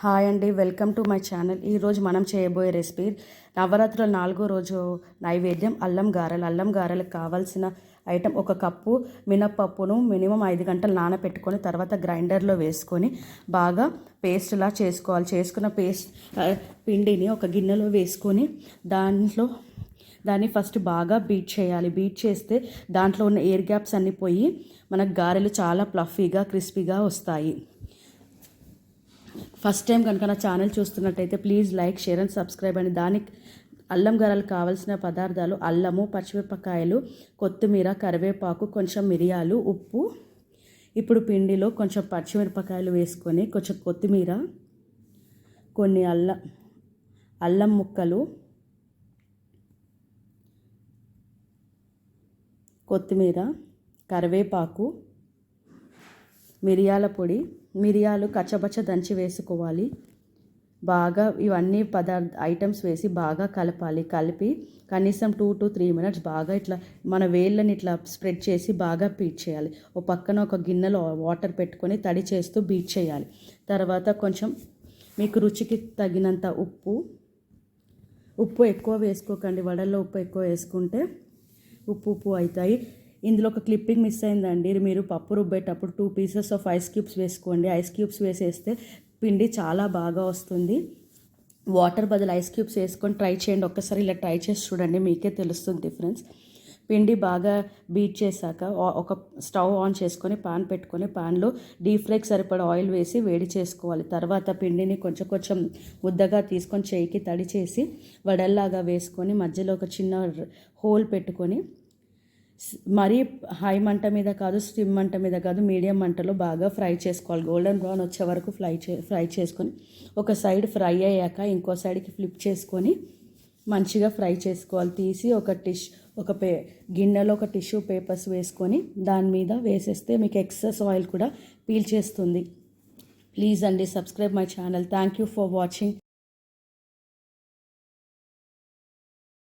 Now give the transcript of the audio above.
Hi అండి, welcome to my channel. ఈరోజు మనం చేయబోయే రెసిపీ నవరాత్రుల 4వ రోజు నైవేద్యం అల్లం గారెలు. అల్లం గారెలకు కావాల్సిన ఐటెం ఒక కప్పు మినప్పప్పును మినిమం 5 గంటలు నానబెట్టుకొని తర్వాత గ్రైండర్లో వేసుకొని బాగా పేస్ట్లా చేసుకోవాలి. చేసుకున్న పిండిని ఒక గిన్నెలో వేసుకొని దాన్ని ఫస్ట్ బాగా బీట్ చేయాలి. బీట్ చేస్తే దాంట్లో ఉన్న ఎయిర్ గ్యాప్స్ అన్నీ పోయి మనకు గారెలు చాలా ప్లఫీగా క్రిస్పీగా వస్తాయి. ఫస్ట్ టైం కనుక నా ఛానల్ చూస్తున్నట్టయితే please like, share and subscribe అండి. దానికి అల్లం గారెలకు కావాల్సిన పదార్థాలు అల్లము, పచ్చిమిరపకాయలు, కొత్తిమీర, కరివేపాకు, కొంచెం మిరియాలు, ఉప్పు. ఇప్పుడు పిండిలో కొంచెం పచ్చిమిరపకాయలు వేసుకొని కొంచెం కొత్తిమీర, కొన్ని అల్లం ముక్కలు, కొత్తిమీర, కరివేపాకు, మిరియాల పొడి, మిరియాలు కచ్చబచ్చ దంచి వేసుకోవాలి. బాగా ఇవన్నీ ఐటమ్స్ వేసి బాగా కలపాలి. కలిపి కనీసం 2 to 3 minutes బాగా ఇట్లా మన వేళ్ళని ఇట్లా స్ప్రెడ్ చేసి బాగా బీట్ చేయాలి. ఒక పక్కన ఒక గిన్నెలో వాటర్ పెట్టుకొని తడి చేస్తూ బీట్ చేయాలి. తర్వాత కొంచెం మీకు రుచికి తగినంత ఉప్పు ఎక్కువ వేసుకోకండి. వడల్లో ఉప్పు ఎక్కువ వేసుకుంటే ఉప్పు అవుతాయి. ఇందులో ఒక క్లిప్పింగ్ మిస్ అయిందండి. మీరు పప్పు రుబ్బేటప్పుడు 2 pieces ఆఫ్ ఐస్ క్యూబ్స్ వేసుకోండి. ఐస్ క్యూబ్స్ వేసేస్తే పిండి చాలా బాగా వస్తుంది. వాటర్ బదులు ఐస్ క్యూబ్స్ వేసుకొని ట్రై చేయండి. ఒక్కసారి ఇలా ట్రై చేసి చూడండి, మీకే తెలుస్తుంది డిఫరెన్స్. పిండి బాగా బీట్ చేశాక ఒక స్టవ్ ఆన్ చేసుకొని పాన్ పెట్టుకొని పాన్లో డీప్ ఫ్రైకి సరిపడా ఆయిల్ వేసి వేడి చేసుకోవాలి. తర్వాత పిండిని కొంచెం ముద్దగా తీసుకొని చేయికి తడి చేసి వడల్లాగా వేసుకొని మధ్యలో ఒక చిన్న హోల్ పెట్టుకొని మరీ హై మంట మీద కాదు, స్టిమ్ మంట మీద కాదు, మీడియం మంటలో బాగా ఫ్రై చేసుకోవాలి. గోల్డెన్ బ్రౌన్ వచ్చే వరకు ఫ్రై చేసుకొని ఒక సైడ్ ఫ్రై అయ్యాక ఇంకో సైడ్కి ఫ్లిప్ చేసుకొని మంచిగా ఫ్రై చేసుకోవాలి. తీసి గిన్నెలో ఒక టిష్యూ పేపర్స్ వేసుకొని దాని మీద వేసేస్తే మీకు ఎక్సెస్ ఆయిల్ కూడా పీల్ చేస్తుంది. ప్లీజ్ అండి, subscribe my channel. Thank you for watching.